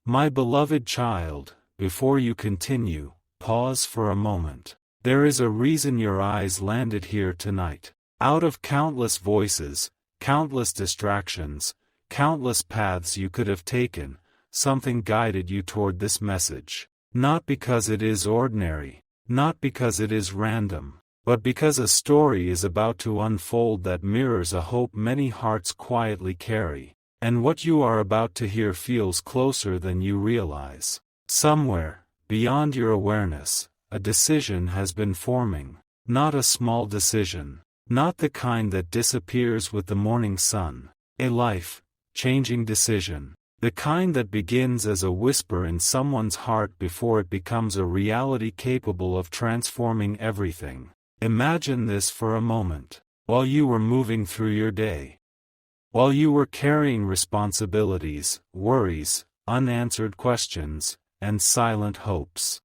My beloved child, before you continue, pause for a moment. There is a reason your eyes landed here tonight. Out of countless voices, countless distractions, countless paths you could have taken, something guided you toward this message. Not because it is ordinary, not because it is random, but because a story is about to unfold that mirrors a hope many hearts quietly carry. And what you are about to hear feels closer than you realize. Somewhere, beyond your awareness, a decision has been forming. Not a small decision, not the kind that disappears with the morning sun. A life-changing decision. The kind that begins as a whisper in someone's heart before it becomes a reality capable of transforming everything. Imagine this for a moment. While you were moving through your day, while you were carrying responsibilities, worries, unanswered questions, and silent hopes,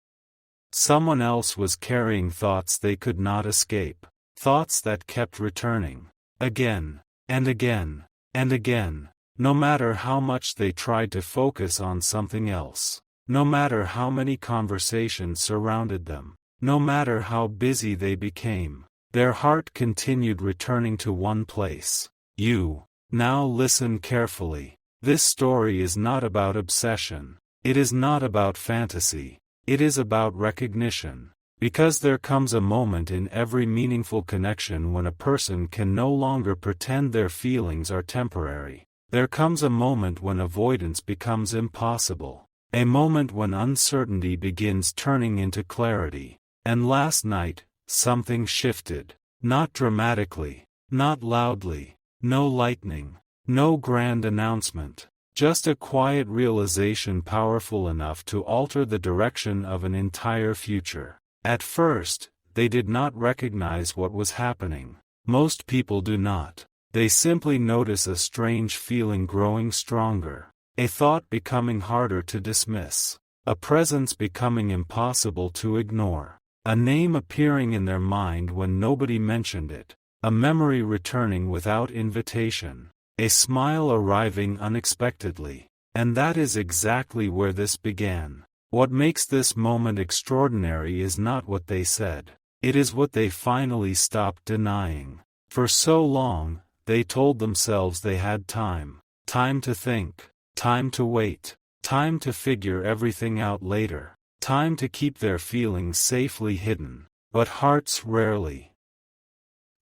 someone else was carrying thoughts they could not escape, thoughts that kept returning, again, and again, and again, no matter how much they tried to focus on something else, no matter how many conversations surrounded them, no matter how busy they became, their heart continued returning to one place: you. Now listen carefully. This story is not about obsession. It is not about fantasy. It is about recognition. Because there comes a moment in every meaningful connection when a person can no longer pretend their feelings are temporary. There comes a moment when avoidance becomes impossible. A moment when uncertainty begins turning into clarity. And last night, something shifted. Not dramatically, not loudly. No lightning, no grand announcement, just a quiet realization powerful enough to alter the direction of an entire future. At first, they did not recognize what was happening. Most people do not. They simply notice a strange feeling growing stronger, a thought becoming harder to dismiss, a presence becoming impossible to ignore, a name appearing in their mind when nobody mentioned it. A memory returning without invitation, a smile arriving unexpectedly. And that is exactly where this began. What makes this moment extraordinary is not what they said. It is what they finally stopped denying. For so long, they told themselves they had time. Time to think. Time to wait. Time to figure everything out later. Time to keep their feelings safely hidden. But hearts rarely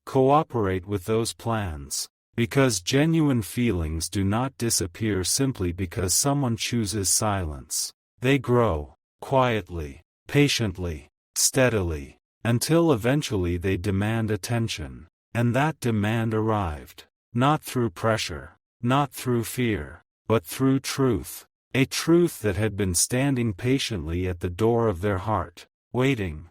cooperate with those plans, because genuine feelings do not disappear simply because someone chooses silence. They grow, quietly, patiently, steadily, until eventually they demand attention. And that demand arrived, not through pressure, not through fear, but through truth. A truth that had been standing patiently at the door of their heart, waiting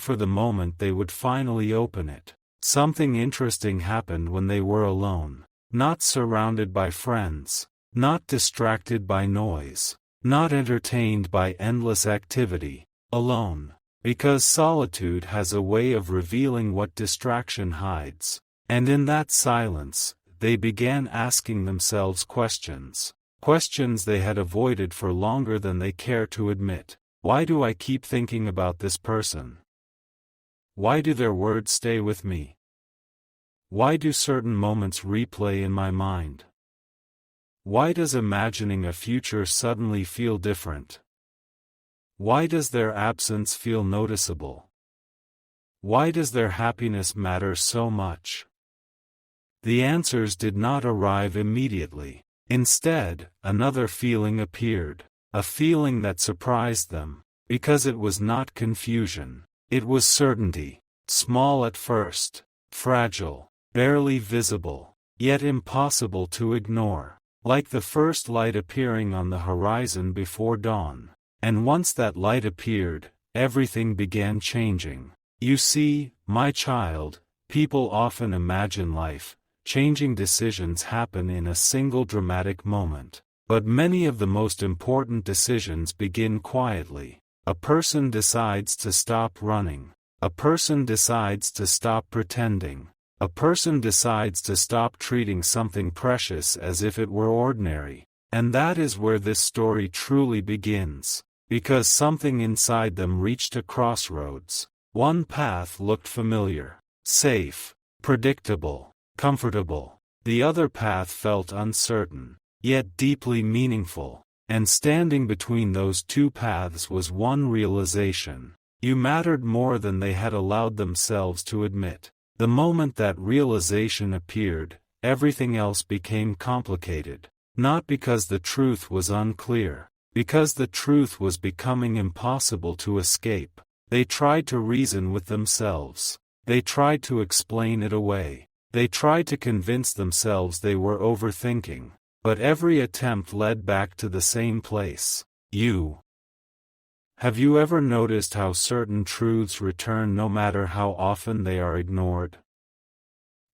for the moment they would finally open it. Something interesting happened when they were alone, not surrounded by friends, not distracted by noise, not entertained by endless activity, alone, because solitude has a way of revealing what distraction hides. And in that silence, they began asking themselves questions they had avoided for longer than they care to admit. Why do I keep thinking about this person? Why do their words stay with me? Why do certain moments replay in my mind? Why does imagining a future suddenly feel different? Why does their absence feel noticeable? Why does their happiness matter so much? The answers did not arrive immediately. Instead, another feeling appeared, a feeling that surprised them, because it was not confusion. It was certainty, small at first, fragile, barely visible, yet impossible to ignore, like the first light appearing on the horizon before dawn. And once that light appeared, everything began changing. You see, my child, people often imagine life-changing decisions happen in a single dramatic moment. But many of the most important decisions begin quietly. A person decides to stop running. A person decides to stop pretending. A person decides to stop treating something precious as if it were ordinary. And that is where this story truly begins. Because something inside them reached a crossroads. One path looked familiar, safe, predictable, comfortable. The other path felt uncertain, yet deeply meaningful. And standing between those two paths was one realization. You mattered more than they had allowed themselves to admit. The moment that realization appeared, everything else became complicated. Not because the truth was unclear. Because the truth was becoming impossible to escape. They tried to reason with themselves. They tried to explain it away. They tried to convince themselves they were overthinking. But every attempt led back to the same place. You. Have you ever noticed how certain truths return no matter how often they are ignored?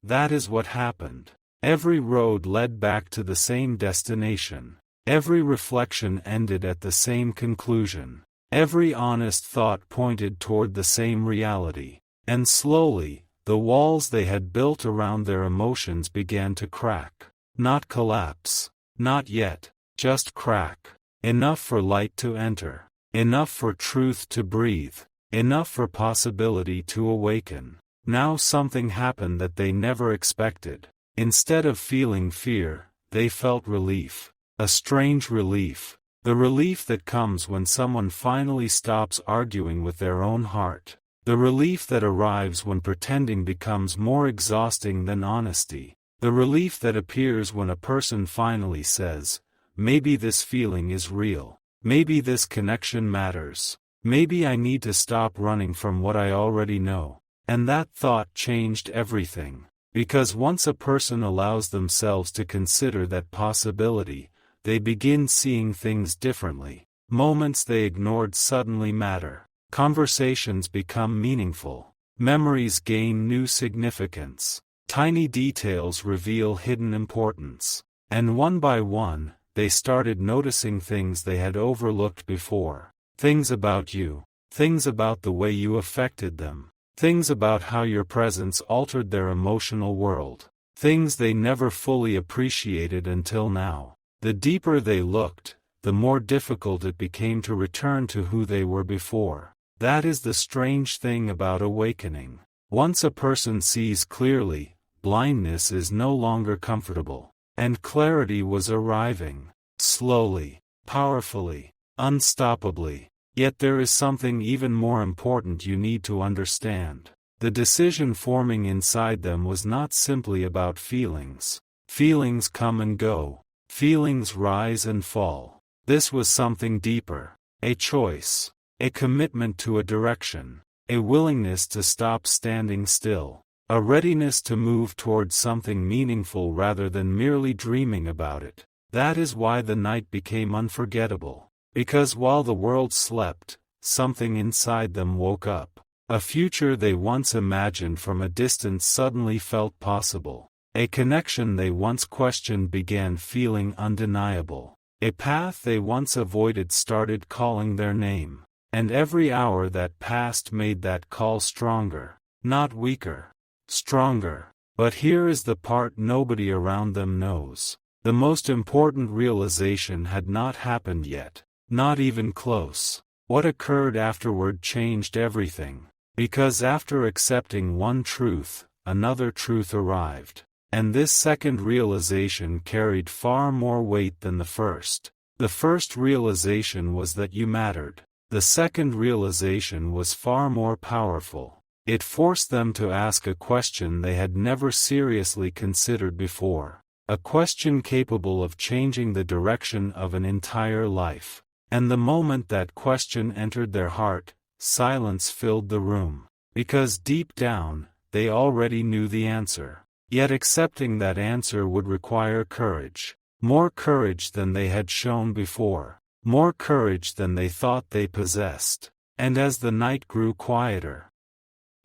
That is what happened. Every road led back to the same destination. Every reflection ended at the same conclusion. Every honest thought pointed toward the same reality. And slowly, the walls they had built around their emotions began to crack. Not collapse. Not yet. Just crack. Enough for light to enter. Enough for truth to breathe. Enough for possibility to awaken. Now something happened that they never expected. Instead of feeling fear, they felt relief. A strange relief. The relief that comes when someone finally stops arguing with their own heart. The relief that arrives when pretending becomes more exhausting than honesty. The relief that appears when a person finally says, maybe this feeling is real. Maybe this connection matters. Maybe I need to stop running from what I already know. And that thought changed everything. Because once a person allows themselves to consider that possibility, they begin seeing things differently. Moments they ignored suddenly matter. Conversations become meaningful. Memories gain new significance. Tiny details reveal hidden importance. And one by one, they started noticing things they had overlooked before. Things about you. Things about the way you affected them. Things about how your presence altered their emotional world. Things they never fully appreciated until now. The deeper they looked, the more difficult it became to return to who they were before. That is the strange thing about awakening. Once a person sees clearly, blindness is no longer comfortable. And clarity was arriving. Slowly, powerfully, unstoppably. Yet there is something even more important you need to understand. The decision forming inside them was not simply about feelings. Feelings come and go. Feelings rise and fall. This was something deeper. A choice. A commitment to a direction. A willingness to stop standing still. A readiness to move towards something meaningful rather than merely dreaming about it. That is why the night became unforgettable. Because while the world slept, something inside them woke up. A future they once imagined from a distance suddenly felt possible. A connection they once questioned began feeling undeniable. A path they once avoided started calling their name. And every hour that passed made that call stronger. Not weaker. Stronger. But here is the part nobody around them knows. The most important realization had not happened yet. Not even close. What occurred afterward changed everything. Because after accepting one truth, another truth arrived. And this second realization carried far more weight than the first. The first realization was that you mattered. The second realization was far more powerful. It forced them to ask a question they had never seriously considered before. A question capable of changing the direction of an entire life. And the moment that question entered their heart, silence filled the room. Because deep down, they already knew the answer. Yet accepting that answer would require courage. More courage than they had shown before. More courage than they thought they possessed. And as the night grew quieter,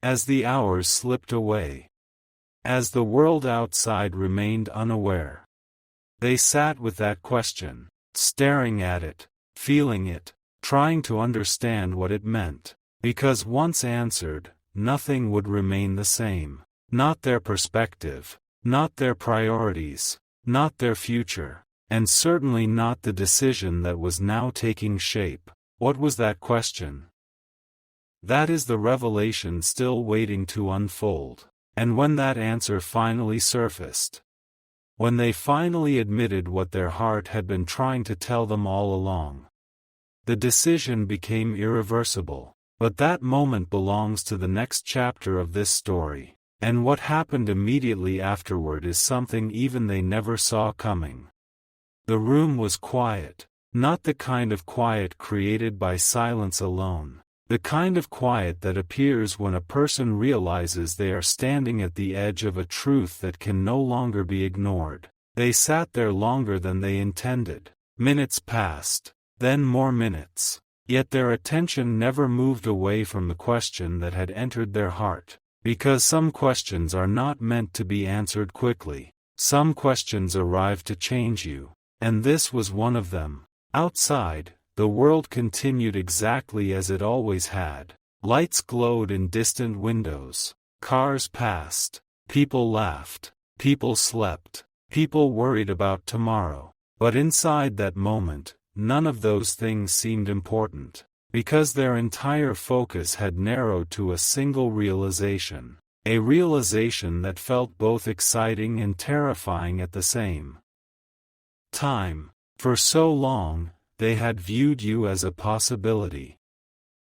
as the hours slipped away, as the world outside remained unaware, they sat with that question, staring at it, feeling it, trying to understand what it meant. Because once answered, nothing would remain the same. Not their perspective, not their priorities, not their future. and certainly not the decision that was now taking shape. What was that question? That is the revelation still waiting to unfold. And when that answer finally surfaced, when they finally admitted what their heart had been trying to tell them all along, the decision became irreversible. But that moment belongs to the next chapter of this story, and what happened immediately afterward is something even they never saw coming. The room was quiet, not the kind of quiet created by silence alone, the kind of quiet that appears when a person realizes they are standing at the edge of a truth that can no longer be ignored. They sat there longer than they intended. Minutes passed, then more minutes. Yet their attention never moved away from the question that had entered their heart. Because some questions are not meant to be answered quickly. Some questions arrive to change you. And this was one of them. Outside, the world continued exactly as it always had. Lights glowed in distant windows. Cars passed. People laughed. People slept. People worried about tomorrow. But inside that moment, none of those things seemed important, because their entire focus had narrowed to a single realization, a realization that felt both exciting and terrifying at the same time. For so long, they had viewed you as a possibility.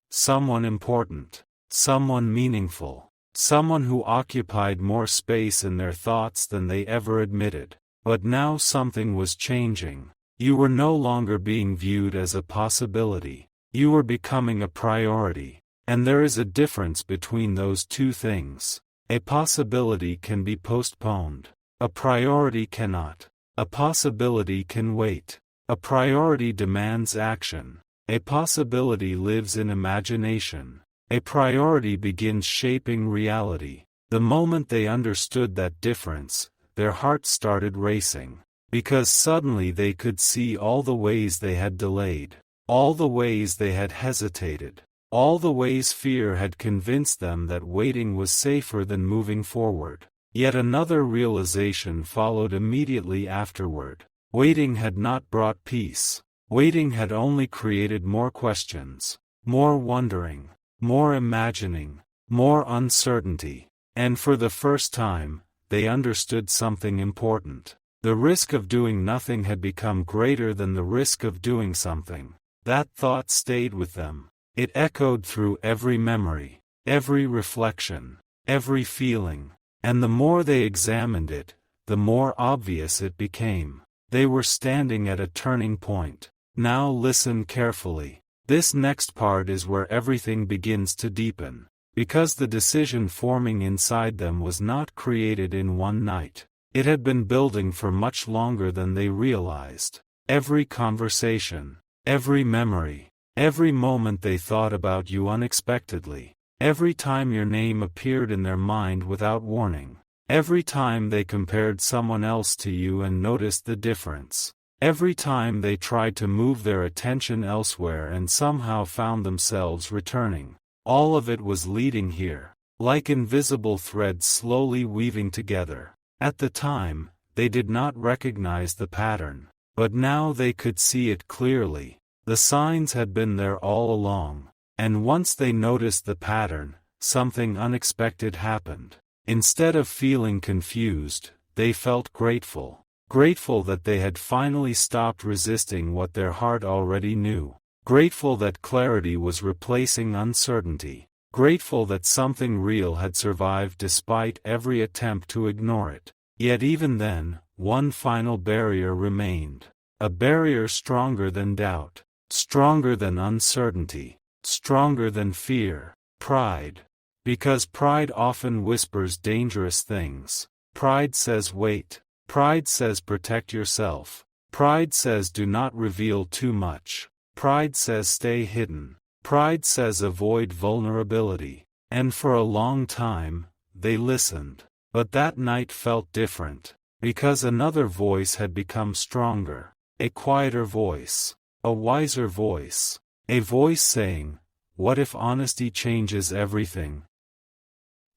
Someone important, someone meaningful, someone who occupied more space in their thoughts than they ever admitted. But now something was changing. You were no longer being viewed as a possibility. You were becoming a priority. And there is a difference between those two things. A possibility can be postponed. A priority cannot. A possibility can wait. A priority demands action. A possibility lives in imagination. A priority begins shaping reality. The moment they understood that difference, their hearts started racing. Because suddenly they could see all the ways they had delayed, all the ways they had hesitated, all the ways fear had convinced them that waiting was safer than moving forward. Yet another realization followed immediately afterward. Waiting had not brought peace. Waiting had only created more questions, more wondering, more imagining, more uncertainty. And for the first time, they understood something important. The risk of doing nothing had become greater than the risk of doing something. That thought stayed with them. It echoed through every memory, every reflection, every feeling. And the more they examined it, the more obvious it became. They were standing at a turning point. Now listen carefully. This next part is where everything begins to deepen. Because the decision forming inside them was not created in one night. It had been building for much longer than they realized. Every conversation, every memory, every moment they thought about you unexpectedly, every time your name appeared in their mind without warning, every time they compared someone else to you and noticed the difference, every time they tried to move their attention elsewhere and somehow found themselves returning, all of it was leading here, like invisible threads slowly weaving together. At the time, they did not recognize the pattern, but now they could see it clearly. The signs had been there all along, and once they noticed the pattern, something unexpected happened. Instead of feeling confused, they felt grateful. Grateful that they had finally stopped resisting what their heart already knew. Grateful that clarity was replacing uncertainty. Grateful that something real had survived despite every attempt to ignore it. Yet even then, one final barrier remained. A barrier stronger than doubt, stronger than uncertainty, stronger than fear. Pride. Because pride often whispers dangerous things. Pride says wait. Pride says protect yourself. Pride says do not reveal too much. Pride says stay hidden. Pride says avoid vulnerability. And for a long time, they listened. But that night felt different. Because another voice had become stronger. A quieter voice. A wiser voice. A voice saying, what if honesty changes everything?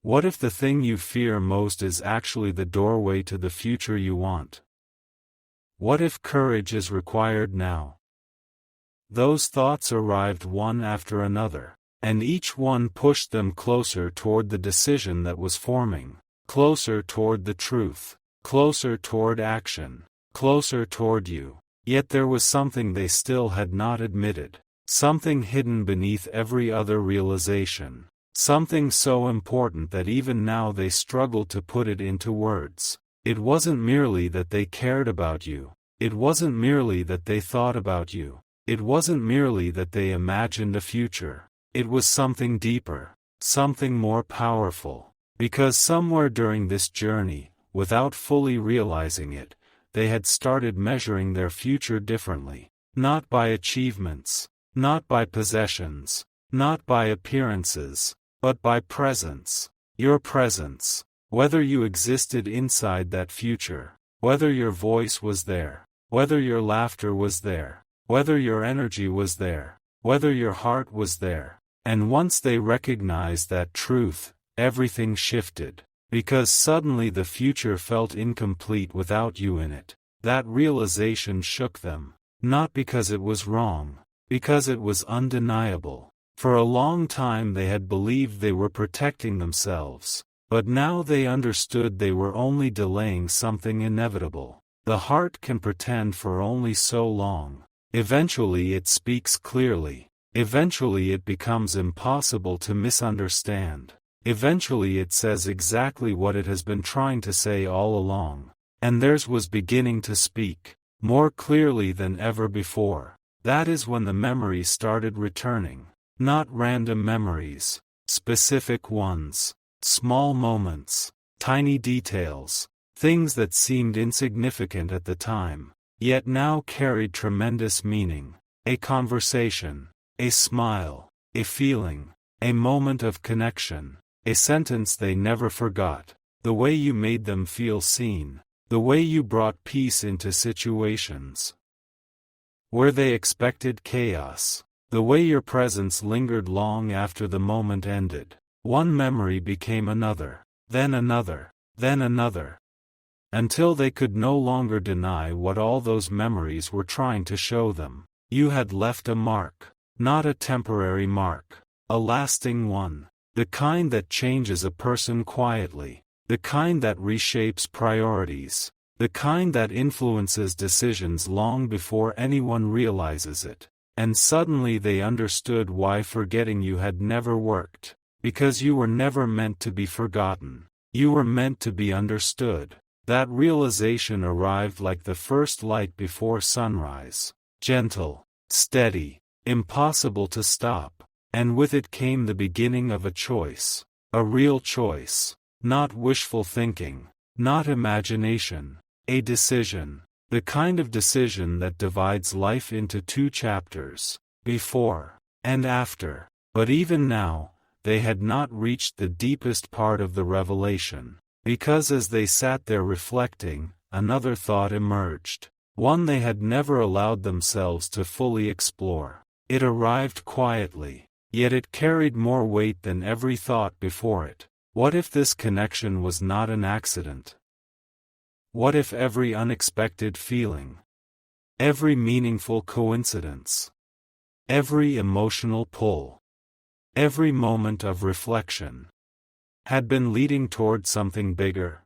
What if the thing you fear most is actually the doorway to the future you want? What if courage is required now? Those thoughts arrived one after another, and each one pushed them closer toward the decision that was forming, closer toward the truth, closer toward action, closer toward you. Yet there was something they still had not admitted, something hidden beneath every other realization, something so important that even now they struggled to put it into words. It wasn't merely that they cared about you, it wasn't merely that they thought about you, it wasn't merely that they imagined a future. It was something deeper, something more powerful, because somewhere during this journey, without fully realizing it, they had started measuring their future differently, not by achievements, not by possessions, not by appearances, but by presence, your presence, whether you existed inside that future, whether your voice was there, whether your laughter was there, whether your energy was there, whether your heart was there. And once they recognized that truth, everything shifted, because suddenly the future felt incomplete without you in it. That realization shook them, not because it was wrong, because it was undeniable. For a long time they had believed they were protecting themselves, but now they understood they were only delaying something inevitable. The heart can pretend for only so long. Eventually it speaks clearly. Eventually it becomes impossible to misunderstand. Eventually it says exactly what it has been trying to say all along. And theirs was beginning to speak, more clearly than ever before. That is when the memories started returning. Not random memories, specific ones, small moments, tiny details, things that seemed insignificant at the time, yet now carried tremendous meaning. A conversation, a smile, a feeling, a moment of connection, a sentence they never forgot, the way you made them feel seen, the way you brought peace into situations where they expected chaos, the way your presence lingered long after the moment ended. One memory became another, then another, then another, until they could no longer deny what all those memories were trying to show them. You had left a mark. Not a temporary mark, a lasting one, the kind that changes a person quietly, the kind that reshapes priorities, the kind that influences decisions long before anyone realizes it. And suddenly they understood why forgetting you had never worked, because you were never meant to be forgotten, you were meant to be understood. That realization arrived like the first light before sunrise, gentle, steady, impossible to stop, and with it came the beginning of a choice, a real choice, not wishful thinking, not imagination, a decision, the kind of decision that divides life into two chapters, before and after. But even now, they had not reached the deepest part of the revelation, because as they sat there reflecting, another thought emerged, one they had never allowed themselves to fully explore. It arrived quietly, yet it carried more weight than every thought before it. What if this connection was not an accident? What if every unexpected feeling, every meaningful coincidence, every emotional pull, every moment of reflection, had been leading toward something bigger?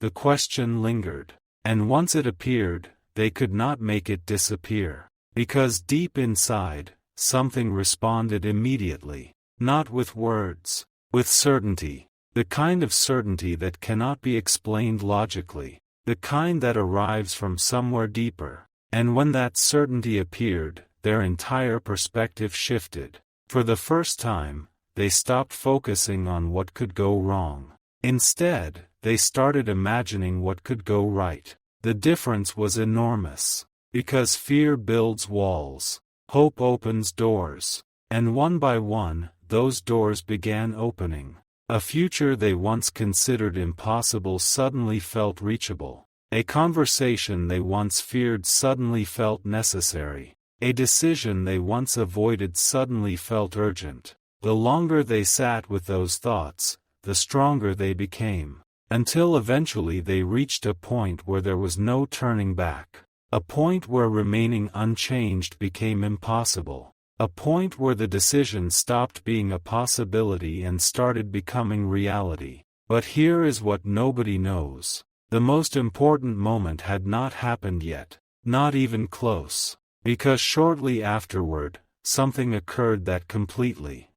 The question lingered, and once it appeared, they could not make it disappear. Because deep inside, something responded immediately, not with words, with certainty, the kind of certainty that cannot be explained logically, the kind that arrives from somewhere deeper. And when that certainty appeared, their entire perspective shifted. For the first time, they stopped focusing on what could go wrong. Instead, they started imagining what could go right. The difference was enormous. Because fear builds walls, hope opens doors, and one by one, those doors began opening. A future they once considered impossible suddenly felt reachable. A conversation they once feared suddenly felt necessary. A decision they once avoided suddenly felt urgent. The longer they sat with those thoughts, the stronger they became. until eventually they reached a point where there was no turning back. A point where remaining unchanged became impossible. A point where the decision stopped being a possibility and started becoming reality. But here is what nobody knows. The most important moment had not happened yet, not even close, because shortly afterward, something occurred that completely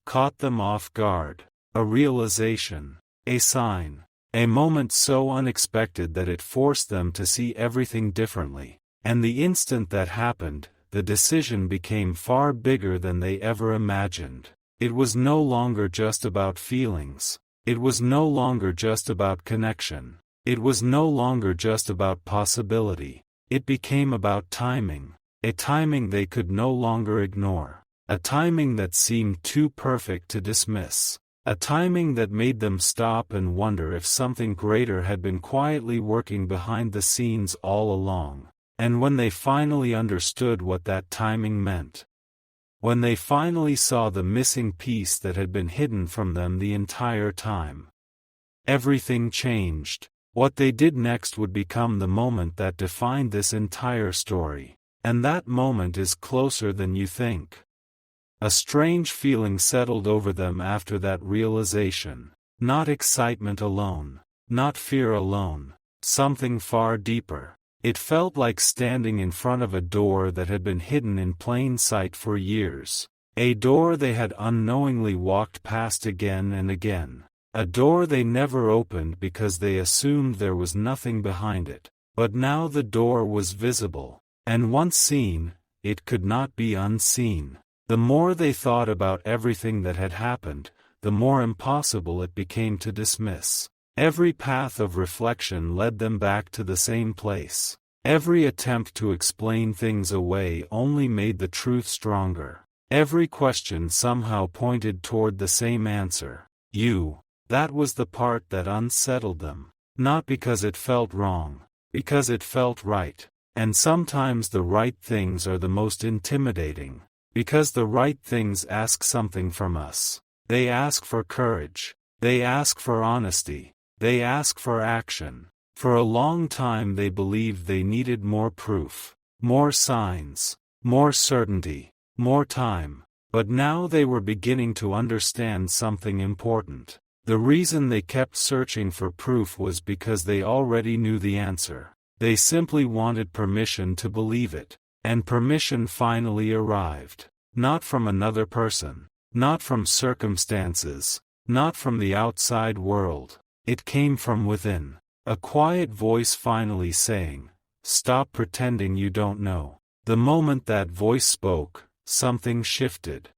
caught them off guard. A realization, a sign, a moment so unexpected that it forced them to see everything differently. And the instant that happened, the decision became far bigger than they ever imagined. It was no longer just about feelings. It was no longer just about connection. It was no longer just about possibility. It became about timing, a timing they could no longer ignore, a timing that seemed too perfect to dismiss, a timing that made them stop and wonder if something greater had been quietly working behind the scenes all along. And when they finally understood what that timing meant, when they finally saw the missing piece that had been hidden from them the entire time, everything changed. What they did next would become the moment that defined this entire story. And that moment is closer than you think. A strange feeling settled over them after that realization. Not excitement alone, not fear alone, something far deeper. It felt like standing in front of a door that had been hidden in plain sight for years. A door they had unknowingly walked past again and again. A door they never opened because they assumed there was nothing behind it. But now the door was visible. And once seen, it could not be unseen. The more they thought about everything that had happened, the more impossible it became to dismiss. Every path of reflection led them back to the same place. Every attempt to explain things away only made the truth stronger. Every question somehow pointed toward the same answer. You. That was the part that unsettled them. Not because it felt wrong, because it felt right. And sometimes the right things are the most intimidating. Because the right things ask something from us. They ask for courage. They ask for honesty. They ask for action. For a long time they believed they needed more proof, more signs, more certainty, more time. But now they were beginning to understand something important. The reason they kept searching for proof was because they already knew the answer. They simply wanted permission to believe it. And permission finally arrived. Not from another person. Not from circumstances. Not from the outside world. It came from within. A quiet voice finally saying, "Stop pretending you don't know." The moment that voice spoke, something shifted.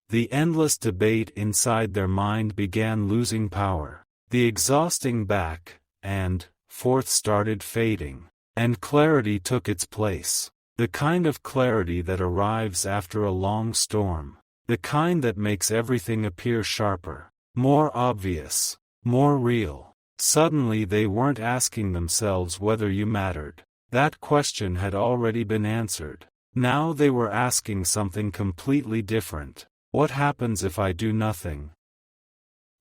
The endless debate inside their mind began losing power. The exhausting back and forth started fading. And clarity took its place. The kind of clarity that arrives after a long storm. The kind that makes everything appear sharper, more obvious, more real. Suddenly they weren't asking themselves whether you mattered. That question had already been answered. Now they were asking something completely different. What happens if I do nothing?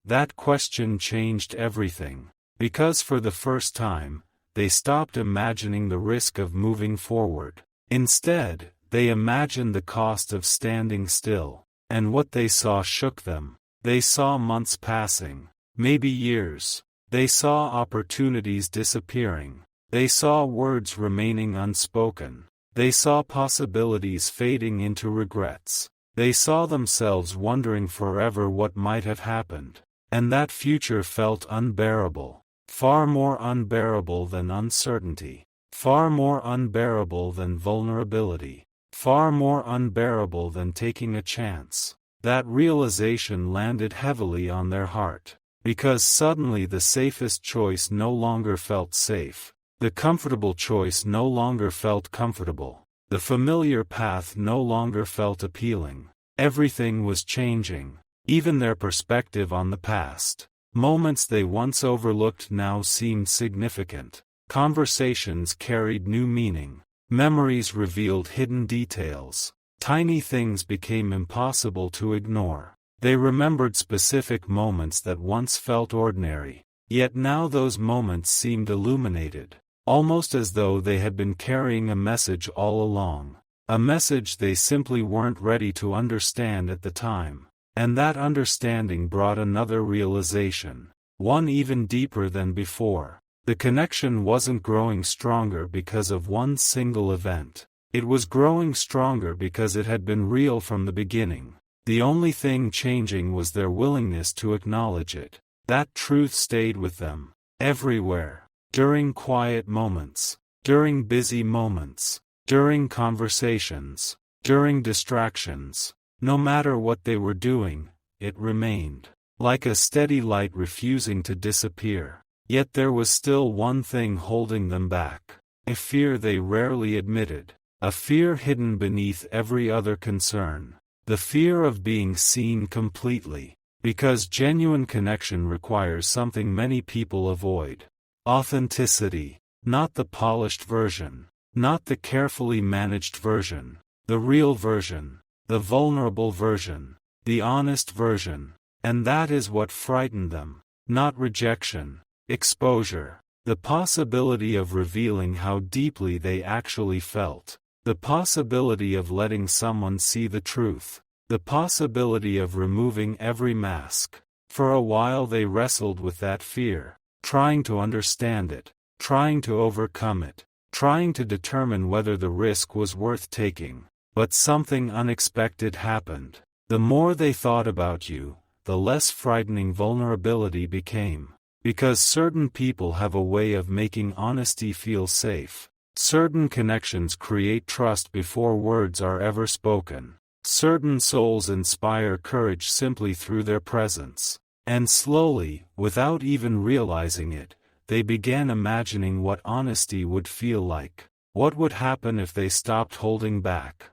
That question changed everything. Because for the first time, they stopped imagining the risk of moving forward. Instead, they imagined the cost of standing still. And what they saw shook them. They saw months passing, maybe years. They saw opportunities disappearing. They saw words remaining unspoken. They saw possibilities fading into regrets. They saw themselves wondering forever what might have happened. And that future felt unbearable. Far more unbearable than uncertainty. Far more unbearable than vulnerability. Far more unbearable than taking a chance. That realization landed heavily on their heart. Because suddenly the safest choice no longer felt safe. The comfortable choice no longer felt comfortable. The familiar path no longer felt appealing. Everything was changing. Even their perspective on the past. Moments they once overlooked now seemed significant. Conversations carried new meaning. Memories revealed hidden details. Tiny things became impossible to ignore. They remembered specific moments that once felt ordinary. Yet now those moments seemed illuminated, almost as though they had been carrying a message all along. A message they simply weren't ready to understand at the time. And that understanding brought another realization, one even deeper than before. The connection wasn't growing stronger because of one single event. It was growing stronger because it had been real from the beginning. The only thing changing was their willingness to acknowledge it. That truth stayed with them, everywhere, during quiet moments, during busy moments, during conversations, during distractions. No matter what they were doing, it remained, like a steady light refusing to disappear. Yet there was still one thing holding them back, a fear they rarely admitted, a fear hidden beneath every other concern, the fear of being seen completely, because genuine connection requires something many people avoid: authenticity, not the polished version, not the carefully managed version, the real version, the vulnerable version, the honest version. And that is what frightened them, not rejection, exposure, the possibility of revealing how deeply they actually felt, the possibility of letting someone see the truth, the possibility of removing every mask. For a while they wrestled with that fear, trying to understand it, trying to overcome it, trying to determine whether the risk was worth taking. But something unexpected happened. The more they thought about you, the less frightening vulnerability became. Because certain people have a way of making honesty feel safe. Certain connections create trust before words are ever spoken. Certain souls inspire courage simply through their presence. And slowly, without even realizing it, they began imagining what honesty would feel like. What would happen if they stopped holding back?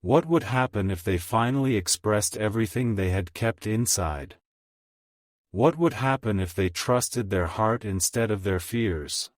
What would happen if they finally expressed everything they had kept inside? What would happen if they trusted their heart instead of their fears?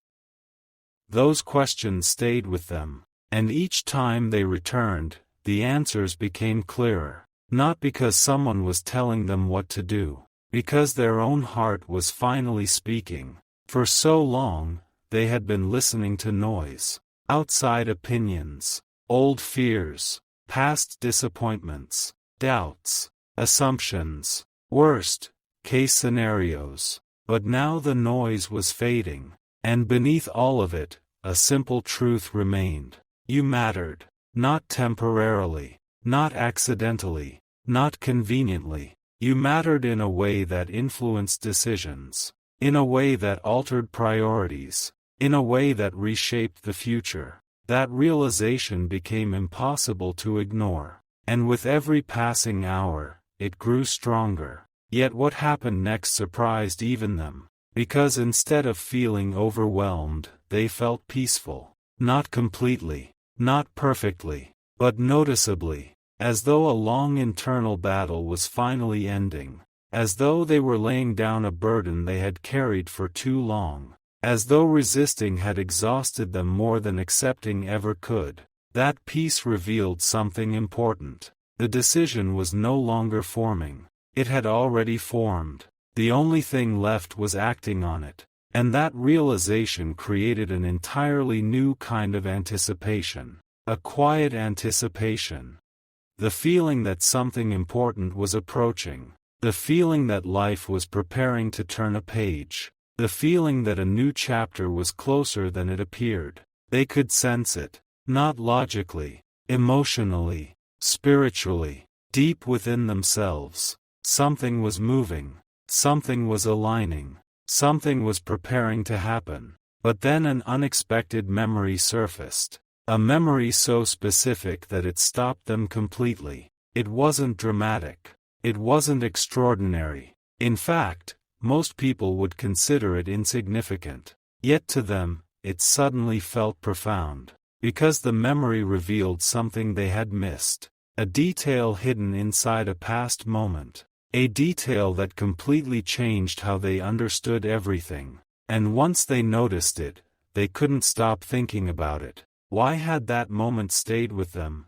Those questions stayed with them, and each time they returned, the answers became clearer, not because someone was telling them what to do, because their own heart was finally speaking. For so long, they had been listening to noise, outside opinions, old fears, past disappointments, doubts, assumptions, worst-case scenarios. But now the noise was fading, and beneath all of it, a simple truth remained. You mattered, not temporarily, not accidentally, not conveniently. You mattered in a way that influenced decisions, in a way that altered priorities, in a way that reshaped the future. That realization became impossible to ignore, and with every passing hour, it grew stronger. Yet what happened next surprised even them, because instead of feeling overwhelmed, they felt peaceful. Not completely, not perfectly, but noticeably, as though a long internal battle was finally ending, as though they were laying down a burden they had carried for too long. As though resisting had exhausted them more than accepting ever could. That peace revealed something important. The decision was no longer forming. It had already formed. The only thing left was acting on it. And that realization created an entirely new kind of anticipation. A quiet anticipation. The feeling that something important was approaching. The feeling that life was preparing to turn a page. The feeling that a new chapter was closer than it appeared. They could sense it, not logically, emotionally, spiritually, deep within themselves. Something was moving, something was aligning, something was preparing to happen. But then an unexpected memory surfaced. A memory so specific that it stopped them completely. It wasn't dramatic. It wasn't extraordinary. In fact, most people would consider it insignificant. Yet to them, it suddenly felt profound. Because the memory revealed something they had missed. A detail hidden inside a past moment. A detail that completely changed how they understood everything. And once they noticed it, they couldn't stop thinking about it. Why had that moment stayed with them?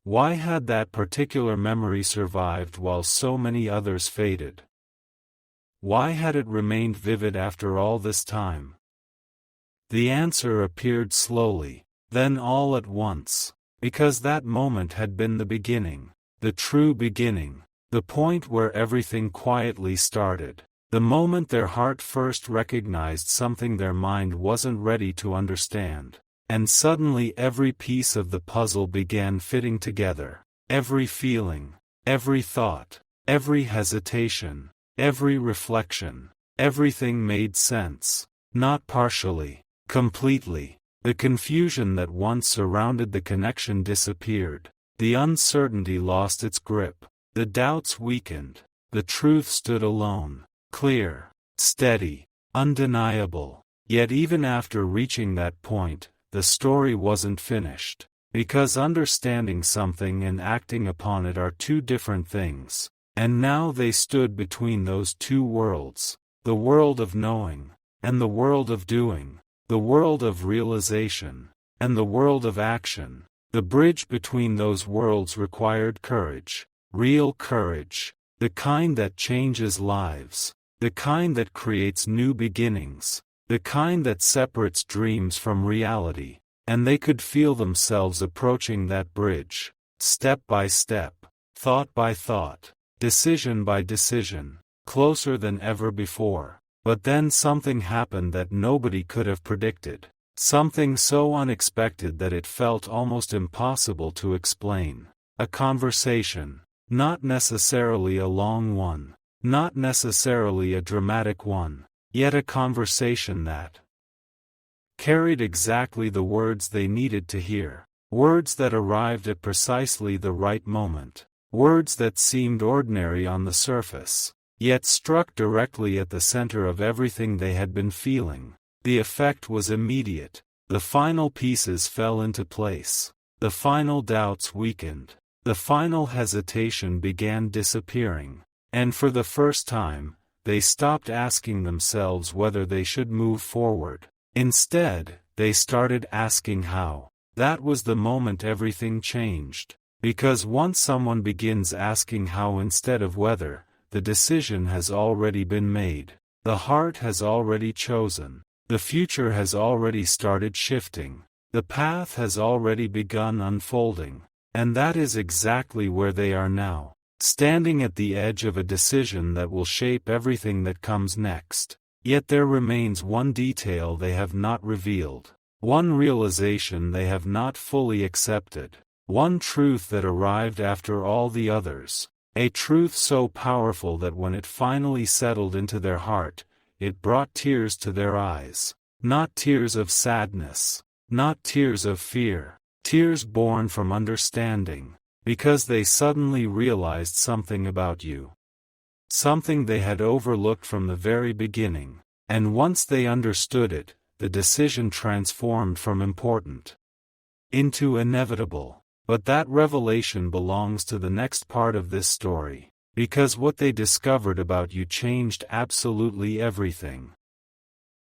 Why had that particular memory survived while so many others faded? Why had it remained vivid after all this time? The answer appeared slowly, then all at once. Because that moment had been the beginning, the true beginning, the point where everything quietly started, the moment their heart first recognized something their mind wasn't ready to understand. And suddenly every piece of the puzzle began fitting together. Every feeling, every thought, every hesitation, every reflection, everything made sense, not partially, completely. The confusion that once surrounded the connection disappeared, the uncertainty lost its grip, the doubts weakened, the truth stood alone, clear, steady, undeniable. Yet even after reaching that point, the story wasn't finished, because understanding something and acting upon it are two different things, and now they stood between those two worlds, the world of knowing, and the world of doing. The world of realization, and the world of action. The bridge between those worlds required courage, real courage, the kind that changes lives, the kind that creates new beginnings, the kind that separates dreams from reality, and they could feel themselves approaching that bridge, step by step, thought by thought, decision by decision, closer than ever before. But then something happened that nobody could have predicted. Something so unexpected that it felt almost impossible to explain. A conversation. Not necessarily a long one. Not necessarily a dramatic one. Yet a conversation that carried exactly the words they needed to hear. Words that arrived at precisely the right moment. Words that seemed ordinary on the surface, yet struck directly at the center of everything they had been feeling. The effect was immediate. The final pieces fell into place. The final doubts weakened. The final hesitation began disappearing. And for the first time, they stopped asking themselves whether they should move forward. Instead, they started asking how. That was the moment everything changed. Because once someone begins asking how instead of whether, the decision has already been made. The heart has already chosen. The future has already started shifting. The path has already begun unfolding. And that is exactly where they are now, standing at the edge of a decision that will shape everything that comes next. Yet there remains one detail they have not revealed. One realization they have not fully accepted. One truth that arrived after all the others. A truth so powerful that when it finally settled into their heart, it brought tears to their eyes. Not tears of sadness. Not tears of fear. Tears born from understanding. Because they suddenly realized something about you. Something they had overlooked from the very beginning. And once they understood it, the decision transformed from important into inevitable. But that revelation belongs to the next part of this story, because what they discovered about you changed absolutely everything.